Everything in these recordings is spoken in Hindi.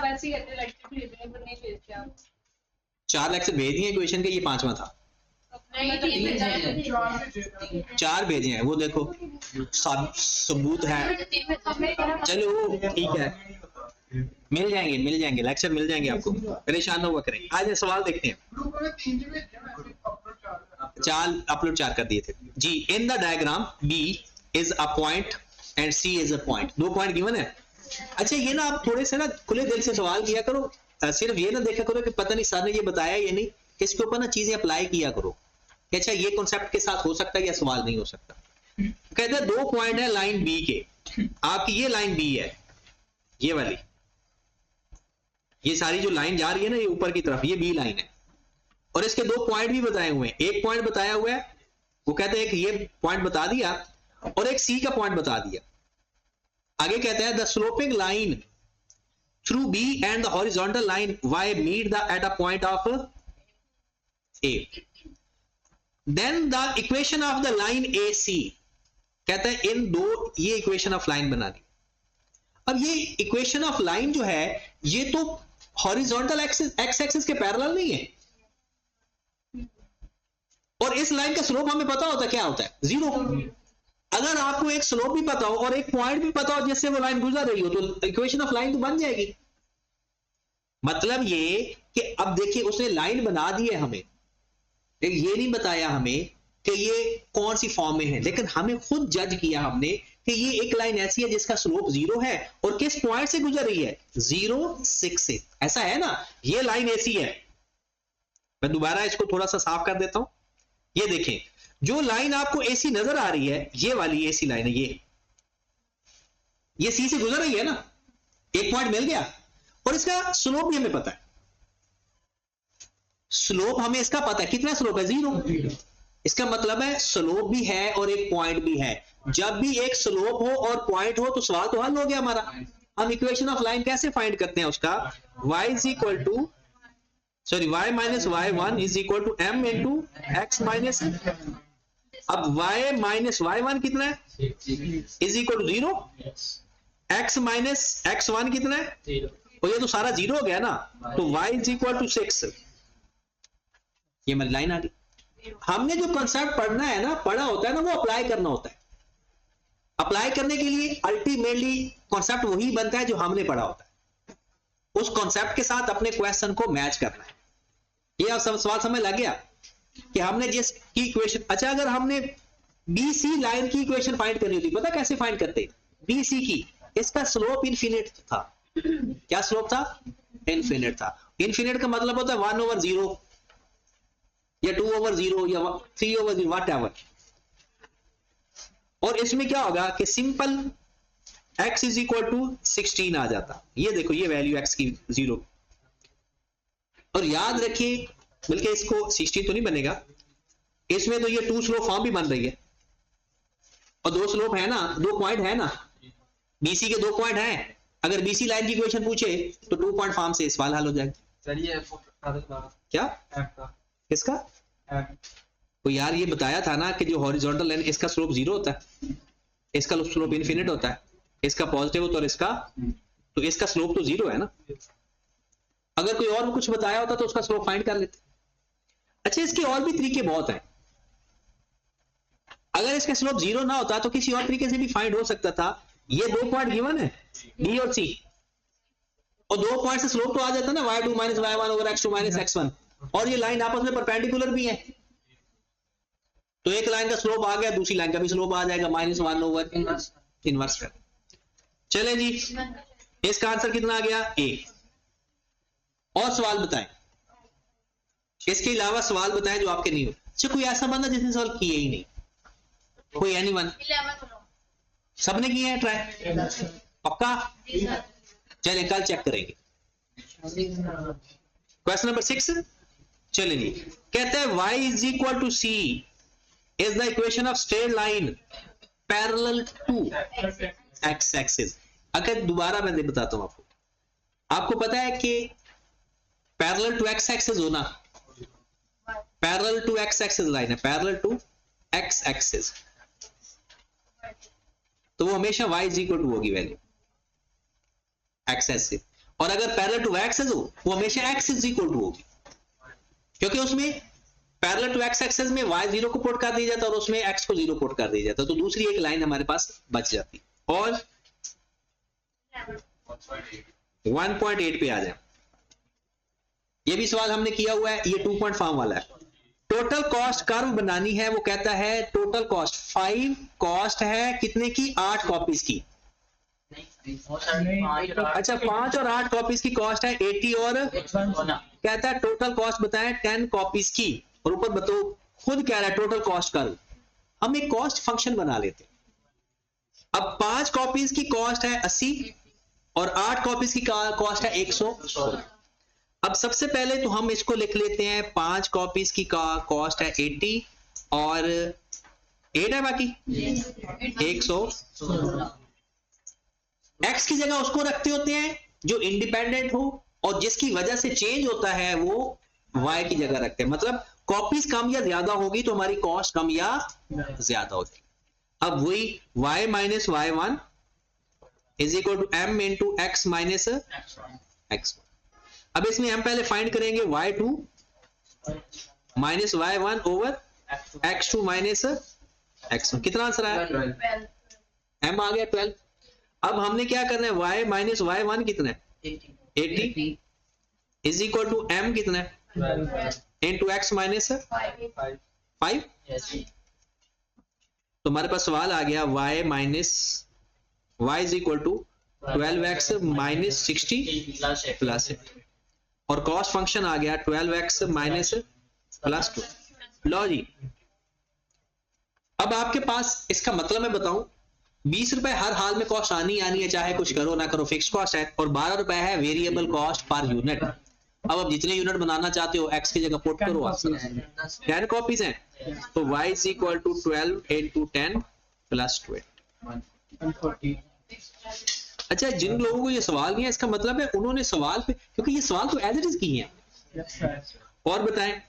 आप ऐसे ही करते लेक्चर भेज रहे हैं पर नहीं भेजते आप। 4 लेक्चर भेज दिए क्वेश्चन के, ये 5वां था। नहीं 4 भेजे हैं, वो देखो सबूत है। चलो ठीक है, मिल जाएंगे लेक्चर मिल जाएंगे आपको, परेशान ना हुआ करें। आज सवाल देखते हैं। 4 अपलोड 4 कर दिए थे जी। In the diagram B is a point and C is a point, 2 point given है। अच्छा ये ना आप थोड़े से ना खुले दिल से सवाल किया करो, सिर्फ ये ना देखा करो कि पता नहीं सर ने ये बताया या नहीं, इसके ऊपर ना चीजें अप्लाई किया करो कि अच्छा ये कॉन्सेप्ट के साथ हो सकता है या सवाल नहीं हो सकता। कहते हैं 2 पॉइंट है लाइन बी के, आपकी ये लाइन बी है, ये वाली, ये सारी जो लाइन जा रही है ना ये ऊपर की तरफ, ये बी लाइन है, और इसके 2 पॉइंट भी बताए हुए हैं। एक पॉइंट बताया हुआ है, वो कहते हैं कि ये पॉइंट बता दिया, और एक सी का पॉइंट बता दिया। आगे कहते हैं the sloping line through B and the horizontal line Y meet the at a point of A, then the equation of the line A C, कहते हैं इन 2 ये इक्वेशन ऑफ लाइन बना दी। अब ये इक्वेशन ऑफ लाइन जो है ये तो हॉरिजॉन्टल एक्सिस एक्स एक्सिस के पैरेलल नहीं है, और इस लाइन का स्लोप हमें पता होता है क्या होता है, 0। अगर आपको एक स्लोप भी पता हो और एक पॉइंट भी पता हो जिससे वो लाइन गुजर रही हो तो इक्वेशन ऑफ लाइन तो बन जाएगी। मतलब ये कि अब देखिए उसने लाइन बना दी है हमें, ये नहीं बताया हमें कि ये कौन सी फॉर्म में है, लेकिन हमें खुद जज किया हमने कि ये एक लाइन ऐसी है जिसका स्लोप 0 है और किस पॉइंट से गुजर रही है, 0 6 से। ऐसा है ना, ये लाइन ऐसी है। मैं दोबारा इसको थोड़ा सा साफ कर देता हूं। ये देखें जो लाइन आपको एसी नजर आ रही है, ये वाली एसी लाइन है, ये सी से गुजर रही है ना, एक पॉइंट मिल गया, और इसका स्लोप भी हमें पता है। स्लोप हमें इसका पता है, कितना स्लोप है, 0। इसका मतलब है स्लोप भी है और एक पॉइंट भी है। जब भी एक स्लोप हो और पॉइंट हो तो सवाल तो हल हो गया हमारा। हम इक्वेशन ऑफ लाइन कैसे फाइंड करते हैं उसका, y is equal to y minus y1 is equal to m into x minus, अब y माइनस y1 कितना है, is equal to 0, x minus x1 कितना है, और ये तो सारा 0 हो गया ना, तो y इज इक्वल टू 6। ये हमारी लाइन आ गई। हमने जो कंसेप्ट पढ़ना है ना, पढ़ा होता है ना, वो अप्लाई करना होता है। अप्लाई करने के लिए अल्टीमेटली कॉन्सेप्ट वही बनता है जो हमने पढ़ा होता है, उस कॉन्सेप्ट के साथ अपने क्वेश्चन को मैच करना है। ये आप सब सवाल समझ लग गया कि हमने जिस की इक्वेशन, अच्छा अगर हमने बीसी लाइन की इक्वेशन फाइंड करनी होती, पता कैसे फाइंड करते, बीसी की, इसका स्लोप इनफिनिट था। क्या स्लोप था, इनफिनिट था। इनफिनिट का मतलब होता है 1/0 या 2/0 या 3/0 व्हाटएवर। और इसमें क्या होगा कि simple x is equal to 16 आ जाता। ये देखो ये वैल्यू x की 0, और याद रखिए, बल्कि इसको 16 तो नहीं बनेगा, इसमें तो ये 2 स्लोप फॉर्म भी बन रही है, और 2 स्लोप है ना, 2 पॉइंट है ना, बीसी के 2 पॉइंट है। अगर बीसी लाइन की इक्वेशन पूछे तो 2 पॉइंट फॉर्म से सवाल हल हो जाएगा। चलिए क्या किसका, तो यार ये बताया था ना कि जो हॉरिजॉन्टल लाइन इसका स्लोप 0 होता है, इसका स्लोप इनफिनिट होता है, इसका पॉजिटिव होता है और इसका, तो इसका स्लोप तो 0 है ना। अगर कोई और कुछ बताया होता तो उसका स्लोप फाइंड कर लेते। अच्छा इसके और भी तरीके बहुत हैं। अगर इसका स्लोप 0 ना होता तो किसी और तरीके से भी फाइंड हो सकता था। ये 2 पॉइंट गिवन है बी और सी, और 2 पॉइंट से स्लोप तो आ जाता है ना, y2 minus y1 over x2 minus x1, और ये लाइन आपस में परपेंडिकुलर भी है, तो एक लाइन का स्लोप आ गया, दूसरी लाइन का भी स्लोप आ जाएगा, -1 ओवर इनवर्स। चले जी, इसका आंसर कितना आ गया, ए। और सवाल बताएं, इसके अलावा सवाल बताएं जो आपके नहीं हो। अच्छा कोई ऐसा बंदा जिसने सवाल किए ही नहीं, कोई एनीवन, सबने किए हैं ट्राई, पक्का, चले कल चेक करेंगे। क्वेश्चन नंबर 6, चलिए जी, कहते हैं y is equal to c is the equation of straight line parallel to x axis। अगर दोबारा मैं बताता हूं आपको पता है कि पैरेलल टू x axis होना, parallel to x axis line है, पैरेलल टू x axis, तो वो हमेशा y इज इक्वल टू होगी वैल्यू x axis से, और अगर पैरेलल टू एक्सेस हो वो हमेशा एक्स इज इक्वल टू होगी, क्योंकि उसमें पैरेलल टू एक्स एक्सेस में y 0 को पुट कर दिया जाता है और उसमें x को 0 पुट कर दिया जाता है, तो दूसरी एक लाइन हमारे पास बच जाती। और 1.8 पे आ जाए, ये भी सवाल हमने किया हुआ है, ये 2.5 वाला है। टोटल कॉस्ट कर्व बनानी है, वो कहता है टोटल कॉस्ट 5 कॉस्ट है कितने की, 8 कॉपीज की। अच्छा 5 और 8 कॉपीज की कॉस्ट है 80 और कहता है टोटल कॉस्ट बताएं 10 कॉपीज की, और ऊपर बताओ खुद कह रहा है टोटल कॉस्ट कर्व। हम एक कॉस्ट फंक्शन बना लेते हैं। अब 5 कॉपीज की कॉस्ट है 80 और 8 कॉपीज की कॉस्ट है 100। अब सबसे पहले तो हम इसको लिख लेते हैं, 5 कॉपीज की कॉस्ट है 80 और 8 है बाकी 100। एक्स की जगह उसको रखते होते हैं जो इंडिपेंडेंट हो और जिसकी वजह से चेंज होता है वो वाई की जगह रखते हैं। मतलब कॉपीज कम या ज्यादा होगी तो हमारी कॉस्ट कम या ज्यादा होगी। अब वही y minus y1 is equal to m into x minus x1। अब इसमें हम पहले फाइंड करेंगे y2 minus y1 over x2 minus x1। कितना आंसर आया, m आ गया 12। अब हमने क्या करना है, y माइनस y1 कितना है 80 इज इक्वल टू m कितना है इंटू एक्स माइनस 5। तो हमारे पास सवाल आ गया y minus y is equal to 12x minus 60 plus, और कॉस्ट फंक्शन आ गया 12x माइनस प्लस 2। लो जी, अब आपके पास इसका मतलब मैं बताऊं 20 रुपए हर हाल में कॉस्ट आनी है, चाहे कुछ करो ना करो, फिक्स कॉस्ट है, और 12 रुपए है वेरिएबल कॉस्ट पर यूनिट। अब आप जितने यूनिट बनाना चाहते हो x की जगह पुट करो, 10 कॉपीज हैं तो y is equal to 12 into 10 plus 12। अच्छा, जिन लोगों को ये सवाल नहीं है इसका मतलब है उन्होंने सवाल पे, क्योंकि ये सवाल तो एज इट इज किए हैं। और बताएं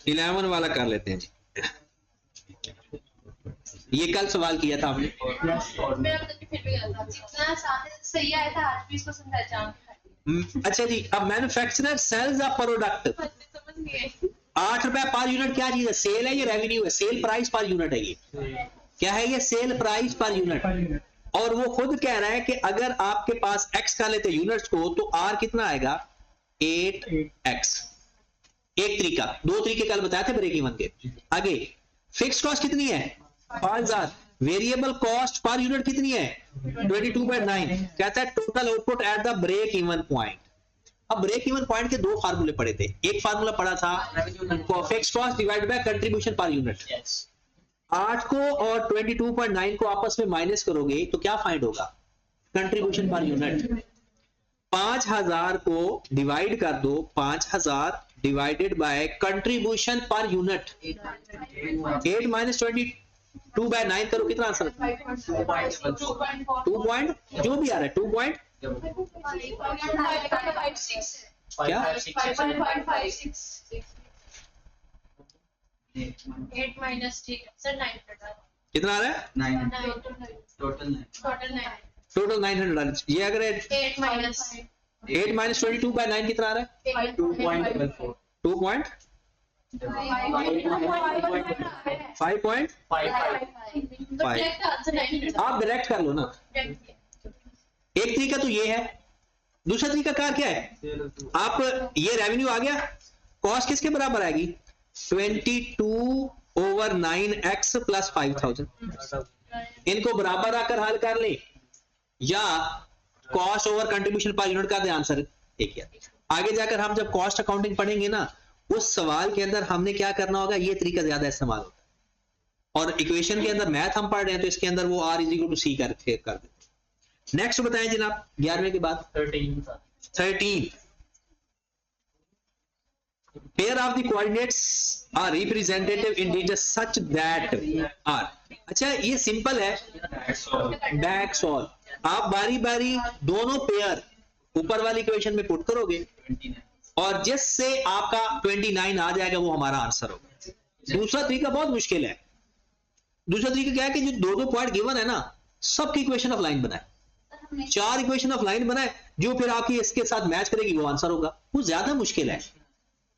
11 वाला कर लेते हैं जी। ये कल सवाल किया था हमने। सही आया था, आज भी इसको समझा जाऊंगी। अच्छा जी, अब मैन्युफैक्चरर सेल्स अ प्रोडक्ट, समझ गए 8 रुपए पर यूनिट क्या चीज है, सेल है, ये रेवेन्यू है, सेल प्राइस पर यूनिट है, ये क्या है, ये सेल प्राइस पर यूनिट। और वो खुद कह रहा है कि अगर आपके पास x का लेते यूनिट्स को तो r कितना आएगा 8x। एक तरीका, 2 तरीके कल बताए थे ब्रेक इवन के। आगे फिक्स कॉस्ट कितनी है 5000, वेरिएबल कॉस्ट पर यूनिट कितनी है 22.9। कहता है total output at the break even point. अब ब्रेक इवन पॉइंट के 2 फार्मूले पढ़े थे, एक फार्मूला पढ़ा था fix cost divide by contribution per unit. 8 को और 22.9 को आपस में माइनस करोगे तो क्या फाइंड होगा, कंट्रीब्यूशन पर यूनिट। 5000 को डिवाइड कर दो, 5000 divided by contribution per unit, 8 minus 22/9 करो, कितना आंसर 2 पॉइंट जो भी आ रहा है 2 पॉइंट क्या 8 माइनस सर 9 कितना आ रहा है टोटल 900। ये अगर 8 माइनस 8 माइनस 22/9 कितना आ रहा है 2 पॉइंट 5.5। आप डायरेक्ट कर लो ना, एक तरीका तो ये है। दूसरा तरीका क्या है, आप ये रेवेन्यू आ गया, कॉस्ट किसके बराबर आएगी 22/9x प्लस 5000। इनको बराबर आकर हल कर ले, या cost over contribution per unit का आंसर एक है। आगे जाकर हम जब कॉस्ट अकाउंटिंग पढ़ेंगे ना, उस सवाल के अंदर हमने क्या करना होगा, ये तरीका ज्यादा इस्तेमाल होता है। और इक्वेशन के अंदर मैथ हम पढ़ रहे हैं तो इसके अंदर वो r is equal to c कर देते। नेक्स्ट बताएं जनाब, 11वें के बाद 13 pair of the coordinates are representative integers such that are. अच्छा, ये सिंपल है, बैक सॉल्व। आप बारी बारी दोनों पेयर ऊपर वाली इक्वेशन में पुट करोगे और जिससे आपका 29 आ जाएगा वो हमारा आंसर होगा। दूसरा तरीका बहुत मुश्किल है। दूसरा तरीका क्या है कि जो 2 पॉइंट गिवन है ना, सबकी इक्वेशन ऑफ लाइन बनाए, सर हमने 4 इक्वेशन ऑफ लाइन बनाए, जो फिर आपकी इसके साथ मैच करेगी वो आंसर होगा। वो ज्यादा मुश्किल है।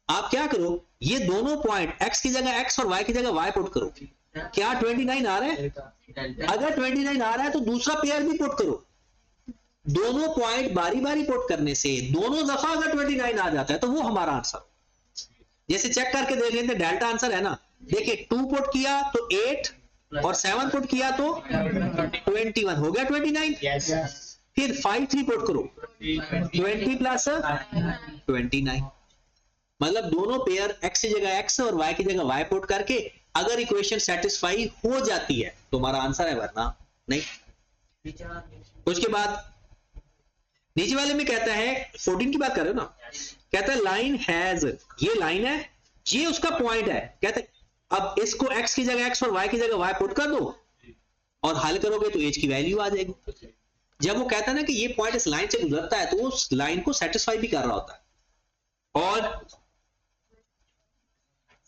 आप क्या करो, ये दोनों पॉइंट x की जगह x और y की जगह y पुट करो। क्या 29 आ रहा है? अगर 29 आ रहा है तो दूसरा पेयर भी पुट करो। दोनों पॉइंट बारी बारी पुट करने से दोनों दफा अगर 29 आ जाता है तो वो हमारा आंसर। जैसे चेक करके देख लेते हैं, डेल्टा आंसर है ना, देखिए 2 पुट किया तो 8 और 7 पुट किया तो 21 हो गया 29। फिर 5 3 पुट करो 20 प्लस 29, मतलब दोनों पेयर x की जगह x और y की जगह y पुट करके अगर इक्वेशन सेटिस्फाई हो जाती है तो हमारा आंसर है, वरना नहीं। उसके बाद नीचे वाले में कहता है 14 की बात कर रहे हो ना, कहता है लाइन हैज, ये लाइन है, ये उसका पॉइंट है। कहता है अब इसको x की जगह x और y की जगह y पुट कर दो और हल करोगे तो एज की वैल्यू आ जाएगी। जब वो कहता है ना कि ये पॉइंट इस लाइन से गुजरता है तो उस लाइन को सेटिस्फाई भी कर रहा होता है। और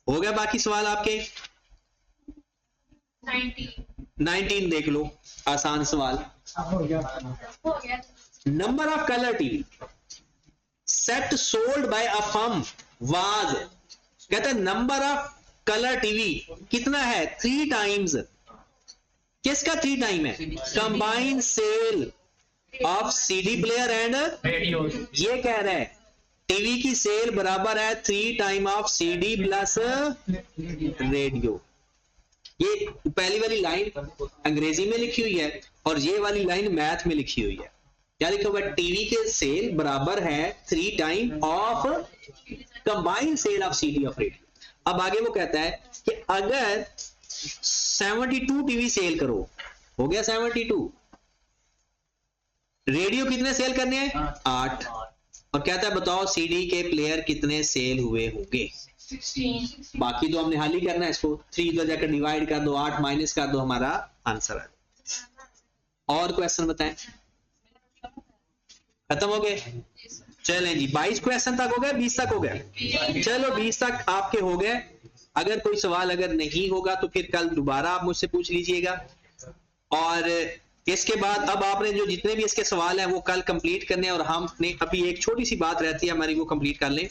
हो गया बाकी सवाल आपके 19 देख लो, आसान सवाल। हो गया। Number of colour TV set sold by a firm was, कहता है नंबर ऑफ कलर टीवी कितना है, 3 टाइम्स। किसका 3 टाइम है? Combine sale of CD player and radio. ये कह रहा है टीवी की सेल बराबर है 3 time of CD plus radio. ये पहली वाली लाइन अंग्रेजी में लिखी हुई है और ये वाली लाइन मैथ में लिखी हुई है। क्या लिखा हुआ है? टीवी के सेल बराबर है 3 time of combine sale of CD of radio. अब आगे वो कहता है कि अगर 72 टीवी सेल करो, हो गया 72, रेडियो कितने सेल करने हैं? 8। और कहता है बताओ सीडी के प्लेयर कितने सेल हुए होंगे। 16। बाकी तो हमने हल ही करना है इसको, 3 इधर जाकर डिवाइड कर दो, 8 माइनस कर दो, हमारा आंसर है। और क्वेश्चन बताएं, खत्म हो गए? चलें जी, 22 क्वेश्चन तक हो गए, 20 तक हो गए? चलो 20 तक आपके हो गए। अगर कोई सवाल अगर नहीं होगा तो फिर कल दोबारा आप मुझसे पूछ लीजिएगा। और इसके बाद अब आपने जो जितने भी इसके सवाल हैं वो कल कंप्लीट करने, और हमने अभी एक छोटी सी बात रहती है हमारी, वो कंप्लीट कर लें।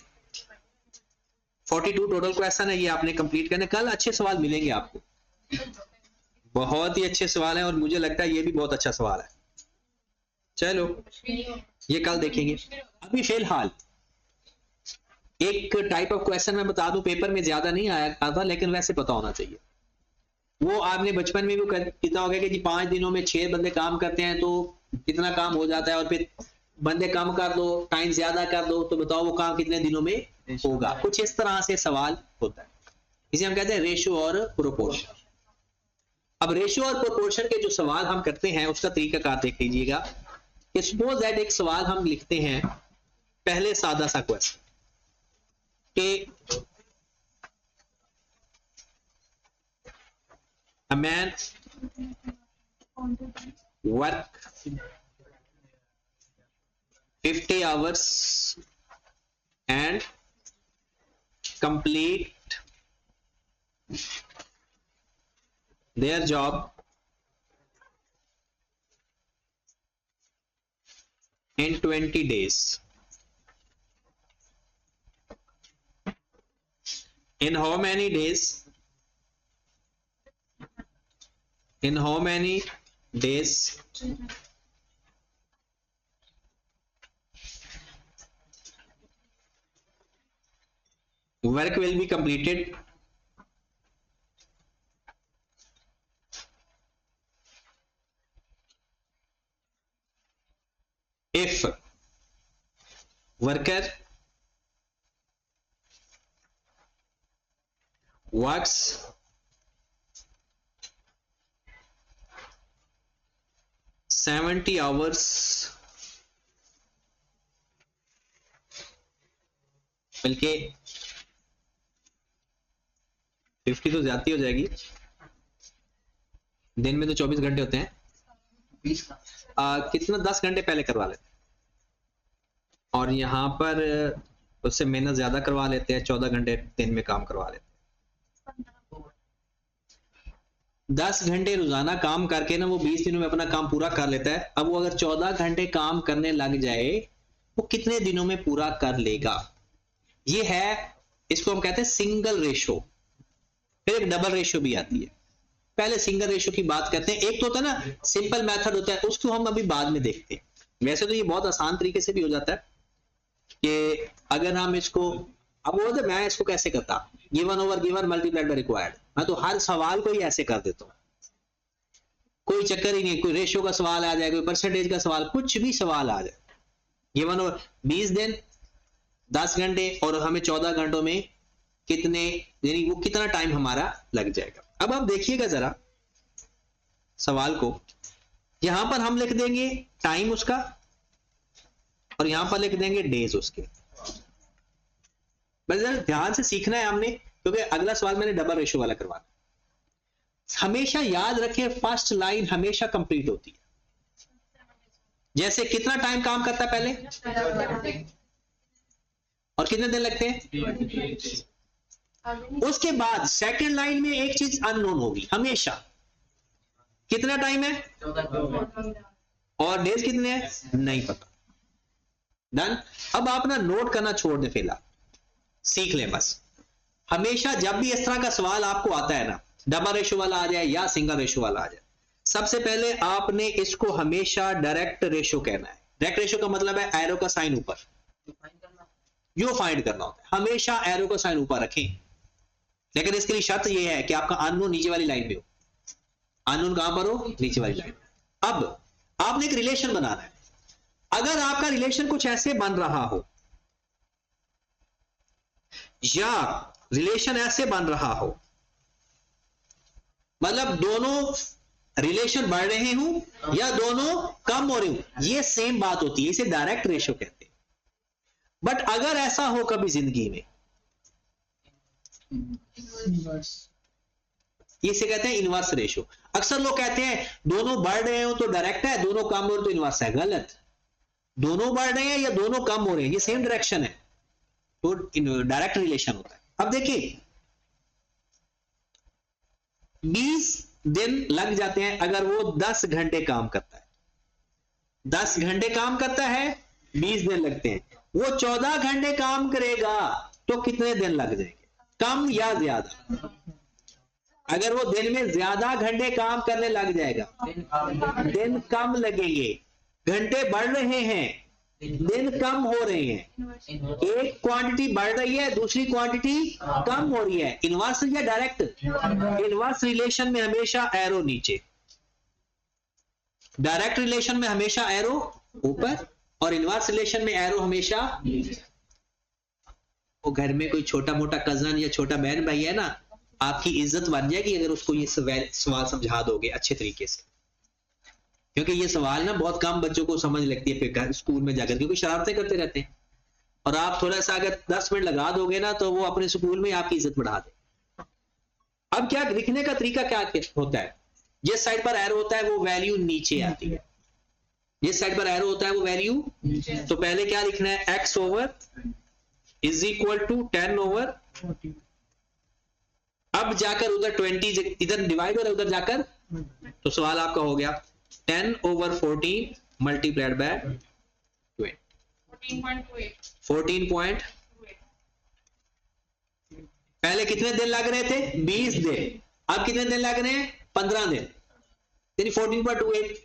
42 टोटल क्वेश्चन है, ये आपने कंप्लीट करने। कल अच्छे सवाल मिलेंगे आपको, बहुत ही अच्छे सवाल हैं और मुझे लगता है ये भी बहुत अच्छा सवाल है। चलो ये कल देखेंगे। अभी फिलहाल एक टाइप ऑफ क्वेश्चन मैं बता दूं, पेपर में ज्यादा नहीं आया था लेकिन वैसे पता होना चाहिए। वो आपने बचपन में भी कितना हो गया कि जी 5 दिनों में 6 बंदे काम करते हैं तो कितना काम हो जाता है, और फिर बंदे कम कर दो, टाइम ज्यादा कर दो, तो बताओ वो काम कितने दिनों में होगा। कुछ इस तरह से सवाल होता है, इसे हम कहते हैं रेशियो और प्रोपोर्शन। अब रेशियो और प्रोपोर्शन के जो सवाल हम करते हैं उसका तरीकाकार देख लीजिएगा। सपोज दैट एक सवाल हम लिखते हैं, पहले सादा सा क्वेश्चन कि a man work 50 hours and complete their job in 20 days. In how many days? In how many days work will be completed? If worker works 70 hours बल्कि 50 तो ज्यादा हो जाएगी, दिन में तो 24 घंटे होते हैं। कितना 10 घंटे पहले करवा लेते हैं, और यहाँ पर उससे मेहनत ज्यादा करवा लेते हैं, 14 घंटे दिन में काम करवा लेते हैं। 10 घंटे रोजाना काम करके ना वो 20 दिनों में अपना काम पूरा कर लेता है। अब वो अगर 14 घंटे काम करने लग जाए वो कितने दिनों में पूरा कर लेगा? ये है, इसको हम कहते हैं सिंगल रेशो। फिर एक डबल रेशो भी आती है। पहले सिंगल रेशो की बात करते हैं। एक तो होता है ना सिंपल मेथड होता है, उसको हम अभी बाद में देखते हैं। वैसे तो ये बहुत आसान तरीके से भी हो जाता है कि अगर हम इसको, अब वो तो मैं इसको कैसे करता, given over given multiplied by required, मैं तो हर सवाल को ही ऐसे कर देता हूँ, कोई चक्कर ही नहीं। कोई रेशियो का सवाल आ जाए, कोई परसेंटेज का सवाल, कुछ भी सवाल आ जाए, गिवन ओवर 20 दिन 10 घंटे और हमें 14 घंटों में कितने, यानी वो कितना टाइम हमारा लग जाएगा। अब आप देखिएगा जरा सवाल को, यहां पर हम लिख देंगे टाइम उसका और यहां पर लिख देंगे डेज उसके। बस ध्यान से सीखना है हमने, क्योंकि अगला सवाल मैंने डबल रेशो वाला करवाना। हमेशा याद रखें फर्स्ट लाइन हमेशा कंप्लीट होती है। जैसे कितना टाइम काम करता है पहले और कितने दिन लगते हैं, उसके बाद सेकंड लाइन में एक चीज अननोन होगी हमेशा, कितना टाइम है और डेज कितने हैं नहीं पता। डन। अब आप ना नोट करना छोड़ दें, फिलहाल सीख लें बस। हमेशा जब भी इस तरह का सवाल आपको आता है ना, डबल रेशो वाला आ जाए या सिंगल रेशो वाला आ जाए, सबसे पहले आपने इसको हमेशा डायरेक्ट रेशो कहना है। डायरेक्ट रेशो का मतलब है एरो का साइन ऊपर, जो फाइंड करना होता है हमेशा एरो का साइन ऊपर रखें। लेकिन इसके लिए शर्त यह है कि आपका अननोन नीचे वाली लाइन में हो। अननोन कहां पर हो, नीचे वाली लाइन। अब आपने एक रिलेशन बनाना है। अगर आपका रिलेशन कुछ ऐसे बन रहा हो या रिलेशन ऐसे बन रहा हो, मतलब दोनों रिलेशन बढ़ रहे हूं या दोनों कम हो रहे हूं, ये सेम बात होती है, इसे डायरेक्ट रेशो कहते हैं। बट अगर ऐसा हो कभी जिंदगी में, इसे कहते हैं इनवर्स रेशो। अक्सर लोग कहते हैं दोनों बढ़ रहे हो तो डायरेक्ट है, दोनों कम हो रहे तो इनवर्स है। गलत। दोनों बढ़ रहे हैं या दोनों कम हो रहे हैं, ये सेम डायरेक्शन है तो डायरेक्ट रिलेशन होता है। अब देखिए 20 दिन लग जाते हैं अगर वो 10 घंटे काम करता है। 10 घंटे काम करता है, 20 दिन लगते हैं। वो 14 घंटे काम करेगा तो कितने दिन लग जाएंगे, कम या ज्यादा? अगर वो दिन में ज्यादा घंटे काम करने लग जाएगा, दिन कम लगेंगे। घंटे बढ़ रहे हैं, दिन कम हो रहे हैं। एक क्वांटिटी बढ़ रही है, दूसरी क्वांटिटी कम हो रही है। इनवर्स या डायरेक्ट? इनवर्स रिलेशन में हमेशा एरो नीचे, डायरेक्ट रिलेशन में हमेशा एरो ऊपर और इनवर्स रिलेशन में एरो हमेशा नीचे। वो घर में कोई छोटा मोटा कजन या छोटा बहन भाई है ना, आपकी इज्जत बन जाएगी अगर उसको ये सवाल समझा दोगे अच्छे तरीके से। क्योंकि ये सवाल ना बहुत कम बच्चों को समझ लगती है फिर स्कूल में जाकर, क्योंकि शरारतें करते रहते हैं। और आप थोड़ा सा अगर 10 मिनट लगा दोगे ना तो वो अपने स्कूल में आपकी इज्जत बढ़ा दे। अब क्या लिखने का तरीका क्या होता है, जिस साइड पर एरो होता है वो वैल्यू नीचे आती है, जिस साइड पर एरो होता है वो वैल्यू। तो पहले क्या लिखना है, x over is equal to 10 over, अब जाकर उधर 20 इधर डिवाइड हो रहा है, उधर जाकर तो सवाल आपका हो गया 10 ओवर 14 मल्टीप्लाइड बाय 14.28। पहले कितने दिन लग रहे थे, 20 दिन। अब कितने दिन लग रहे हैं, 15 दिन, यानी 14.28।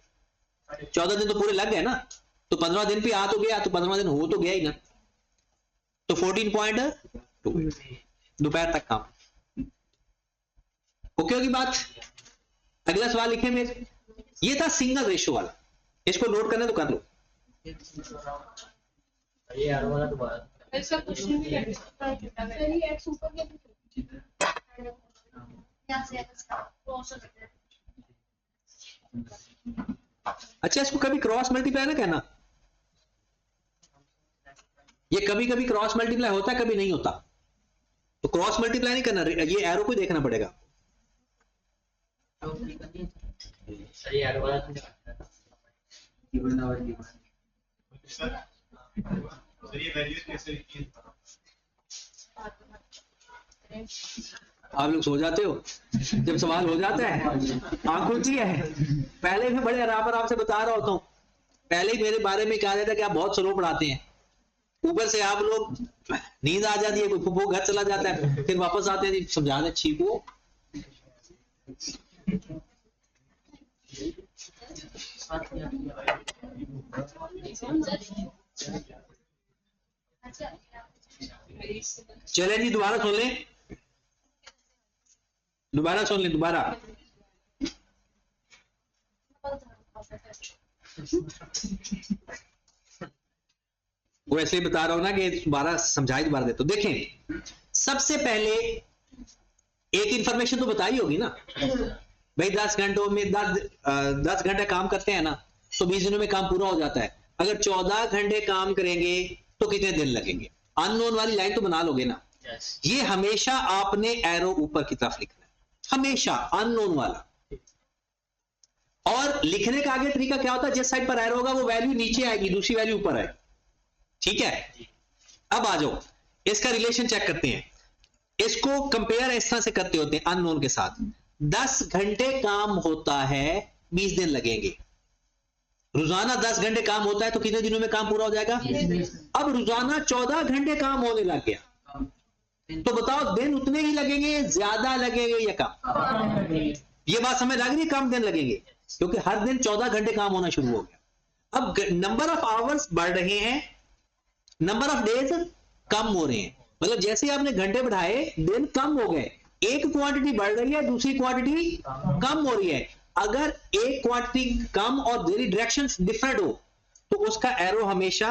14 दिन तो पूरे लग गए ना, तो 15 दिन पे आ तो गया, तो 15 दिन हो तो गया ही ना, तो 14.2 दोपहर तक काम। ओके होगी बात। अगला सवाल लिखे मेरे, ये था सिंगल रेशो वाला, इसको नोट करना तो कर लो। इसका क्वेश्चन भी है, सही एक्स ऊपर के यहां से एक्स क्रॉस हो सकता है। अच्छा, इसको कभी क्रॉस मल्टीप्लाई ना कहना, ये कभी कभी क्रॉस मल्टीप्लाई होता है, कभी नहीं होता। तो क्रॉस मल्टीप्लाई नहीं करना, ये एरो को देखना पड़ेगा। आप लोग सो जाते हो जब सवाल हो जाता है, आंख खुलती है। पहले मैं बड़े आराम से बता रहा होता हूँ, पहले ही मेरे बारे में कहा जाता है कि आप बहुत स्लो पढ़ाते हैं, ऊपर से आप लोग नींद आ जाती है, कोई घर चला जाता है, फिर वापस आते हैं समझा दें ठीक हो। चले जी दोबारा सुन लें, दोबारा वो ऐसे ही बता रहा हूं ना कि दोबारा समझाई दोबारा दे। तो देखें, सबसे पहले एक इंफॉर्मेशन तो बताई होगी ना भाई, 10 घंटों में 10 घंटे काम करते हैं ना तो 20 दिनों में काम पूरा हो जाता है। अगर 14 घंटे काम करेंगे तो कितने दिन लगेंगे? अननोन वाली लाइन तो बना लोगे ना। ये हमेशा आपने एरो ऊपर की तरफ लिखना है, हमेशा अननोन वाला। और लिखने का आगे तरीका क्या होता है, जिस साइड पर एरो होगा वो वैल्यू नीचे आएगी, दूसरी वैल्यू ऊपर आएगी। ठीक है, अब आ जाओ इसका रिलेशन चेक करते हैं। इसको कंपेयर इस तरह से करते होते हैं अननोन के साथ। 10 घंटे काम होता है, 20 दिन लगेंगे। रोजाना 10 घंटे काम होता है तो कितने दिनों में काम पूरा हो जाएगा? अब रोजाना 14 घंटे काम होने लग गया तो बताओ दिन उतने ही लगेंगे, ज्यादा लगेंगे या कम? ये बात समझ लग रही है? कम दिन लगेंगे क्योंकि हर दिन 14 घंटे काम होना शुरू हो गया। अब नंबर ऑफ आवर्स बढ़ रहे हैं, नंबर ऑफ डेज कम हो रहे हैं। मतलब जैसे आपने घंटे बढ़ाए दिन कम हो गए, एक क्वांटिटी बढ़ रही है दूसरी क्वांटिटी कम हो रही है। अगर एक क्वांटिटी कम और मेरी डायरेक्शन डिफरेंट हो तो उसका एरो हमेशा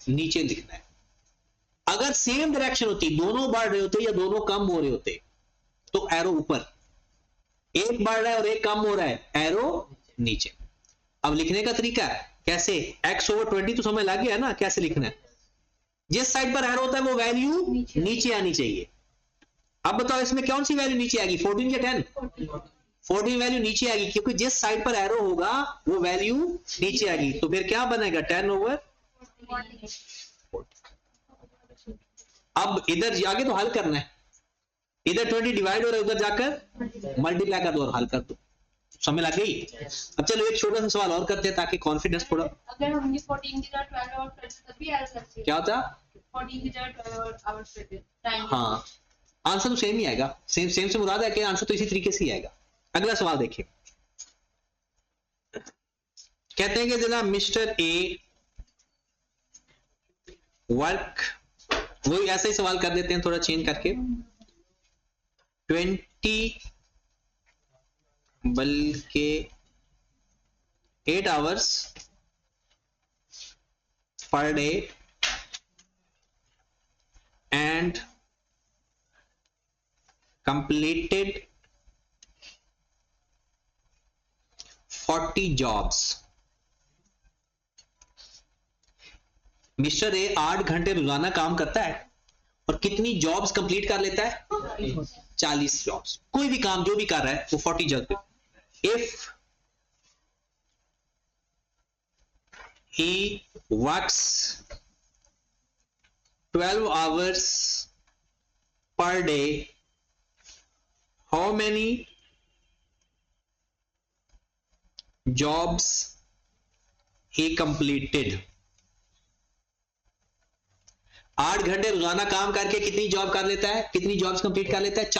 नीचे दिखना है। अगर सेम डायरेक्शन होती, दोनों बढ़ रहे होते या दोनों कम हो रहे होते तो एरो ऊपर, एक बढ़ रहा है और एक कम हो रहा है, एरो नीचे। अब लिखने का तरीका है कैसे, x/20 तो समझ लग गया ना कैसे लिखना है। जिस साइड पर एरो होता है वो वैल्यू नीचे आनी चाहिए। अब बताओ इसमें कौन सी वैल्यू नीचे आएगी, 14 या 10? 14 वैल्यू नीचे आएगी क्योंकि जिस साइड पर एरो होगा वो वैल्यू नीचे आएगी। तो फिर क्या बनेगा, 10/40। अब इधर आगे तो हल करना है, इधर 20 डिवाइड हो रहा है, उधर जाकर मल्टीप्लाई कर दो और हल कर दो। समझ लग गई? अब चलो एक छोटा सा सवाल और करते हैं ताकि कॉन्फिडेंस थोड़ा। अगर हमने 14 की जगह 12 आवर्स कर दिया तभी एरर करते हैं। क्या होता? 14 की जगह 12 आवर्स करते हैं टाइम। हाँ, आंसर तो सेम ही आएगा। सेम से मुराद है कि आंसर तो इसी तरीके से ही आएगा। अगला सवाल देखिए, कहते हैं कि जनाब मिस्टर ए वर्क, वही ऐसा ही सवाल कर देते हैं थोड़ा चेंज करके। 20 बल्कि 8 hours per day and completed 40 jobs। Mister A 8 घंटे रोजाना काम करता है और कितनी जॉब्स कंप्लीट कर लेता है? 40 जॉब्स। कोई भी काम जो भी कर रहा है वो 40 jobs. If he works 12 hours per day, how many jobs he completed? 8 घंटे रोजाना काम करके कितनी जॉब कर लेता है, कितनी जॉब्स कंप्लीट कर लेता है?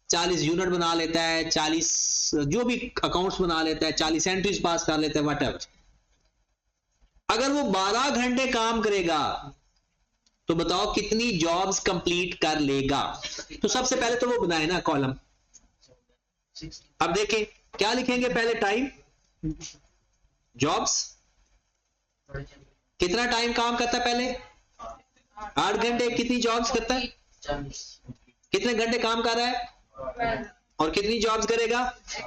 40 यूनिट बना लेता है, 40 जो भी अकाउंट्स बना लेता है, 40 एंट्रीज पास कर लेता है, व्हाटएवर। अगर वो 12 घंटे काम करेगा तो बताओ कितनी जॉब्स कंप्लीट कर लेगा? तो सबसे पहले तो वो बनाए ना कॉलम। अब देखें क्या लिखेंगे, पहले टाइम, जॉब्स, कितना टाइम काम करता है पहले? 8 घंटे, कितनी जॉब्स करता है? कितने घंटे काम कर रहा है और कितनी जॉब्स करेगा?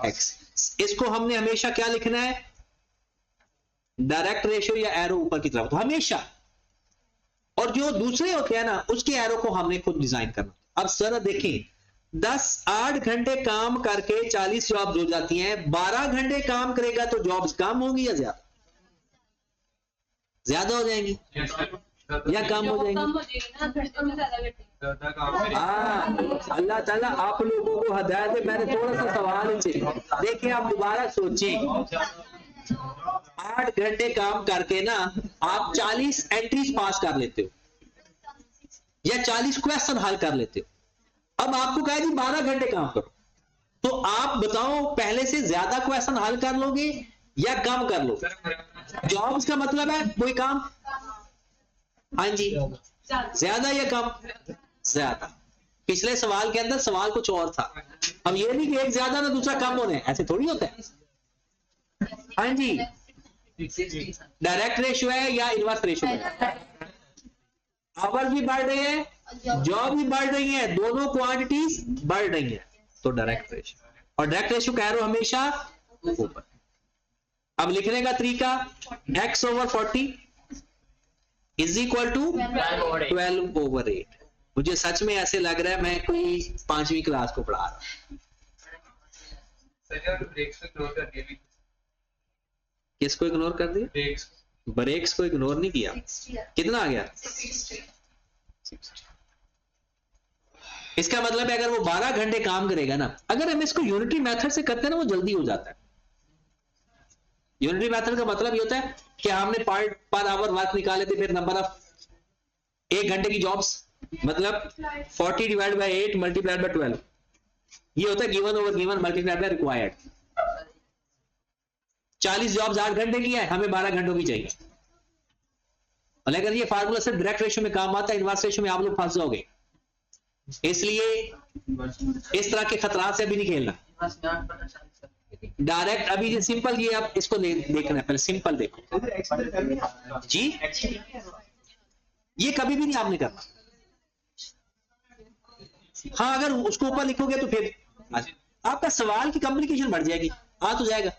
x। इसको हमने हमेशा क्या लिखना है, डायरेक्ट रेशियो या एरो ऊपर की तरफ, तो हमेशा। और जो दूसरे होते हैं ना उसके एरो को हमने खुद डिजाइन करना। अब जरा देखें, 8 घंटे काम करके 40 जॉब्स हो जाती हैं, 12 घंटे काम करेगा तो जॉब्स कम होंगी या ज्यादा? ज्यादा हो जाएंगी। या कम हो जाएंगे? कम हो जाएगी ना, घंटों में ज्यादा घंटे। हाँ, अल्लाह ताला आप लोगों को हदायत दे। मैंने थोड़ा सा सवाल देखिए, आप दोबारा सोचें। 8 घंटे काम करके ना आप 40 एंट्रीज पास कर लेते हो या 40 क्वेश्चन हल कर लेते हो। अब आपको कहा जी 12 घंटे काम करो, तो आप बताओ पहले से ज्यादा क्वेश्चन हल कर लोगे या कम कर लोगे? जॉब्स का मतलब है कोई काम, हाँ जी, ज्यादा या कम? ज्यादा। पिछले सवाल के अंदर सवाल कुछ और था। अब ये नहीं कि एक ज्यादा ना दूसरा कम होने, ऐसे थोड़ी होता है। हाँ जी, डायरेक्ट रेशियो है या इनवर्स रेशियो है? आवर्स भी बढ़ रहे हैं, जॉब भी बढ़ रही है, दोनों क्वांटिटीज बढ़ रही है, तो डायरेक्ट रेशियो। और डायरेक्ट रेशियो कह रहे हो हमेशा ऊपर। अब लिखने का तरीका, x/40 इज इक्वल टू 12/8। मुझे सच में ऐसे लग रहा है मैं कोई 5वीं क्लास को पढ़ा रहा हूं। किसको इग्नोर कर दिया? ब्रेक्स को इग्नोर नहीं किया। कितना आ गया? 60। इसका मतलब है अगर वो 12 घंटे काम करेगा ना, अगर हम इसको यूनिटी मेथड से करते हैं ना, वो जल्दी हो जाता है। यूनिटी मेथड का मतलब ये होता है कि हमने पर आवर वर्क निकाले थे, फिर नंबर ऑफ 1 घंटे की जॉब्स, मतलब 40 डिवाइड बाय 8 मल्टीप्लाइड बाय 12, ये होता है given over given multiplied by required. 40 jobs 8 घंटे की है, हमें 12 घंटों की चाहिए। और अगर ये फार्मूला सिर्फ डायरेक्ट रेशियो में काम आता है, इनवर्स रेशियो में आप लोग फंस जाओगे। इसलिए इस तरह के खतरात से भी नहीं खेलना। डायरेक्ट अभी ये सिंपल, ये आप इसको देखना है, पहले सिंपल देखो जी। ये कभी भी नहीं आपने करना। हाँ, अगर उसको ऊपर लिखोगे तो फिर आपका सवाल की कम्युनिकेशन बढ़ जाएगी, आ तो जाएगा।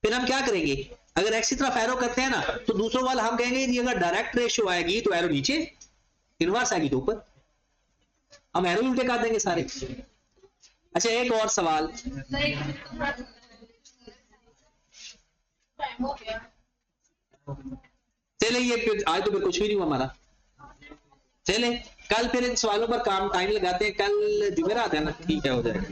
फिर हम क्या करेंगे, अगर एक्स की तरफ एरो करते हैं ना, तो दूसरों वाला हम कहेंगे कि अगर डायरेक्ट रेशियो आएगी तो एरो नीचे, इनवर्स आएगी तो ऊपर। हम एरो उल्टे कर देंगे सारे। अच्छा, एक और सवाल, चले ये आज तो फिर कुछ भी नहीं हुआ हमारा। चले कल फिर इन सवालों पर काम टाइम लगाते हैं। कल जुमेरात है ना, ठीक है, हो जाएगा।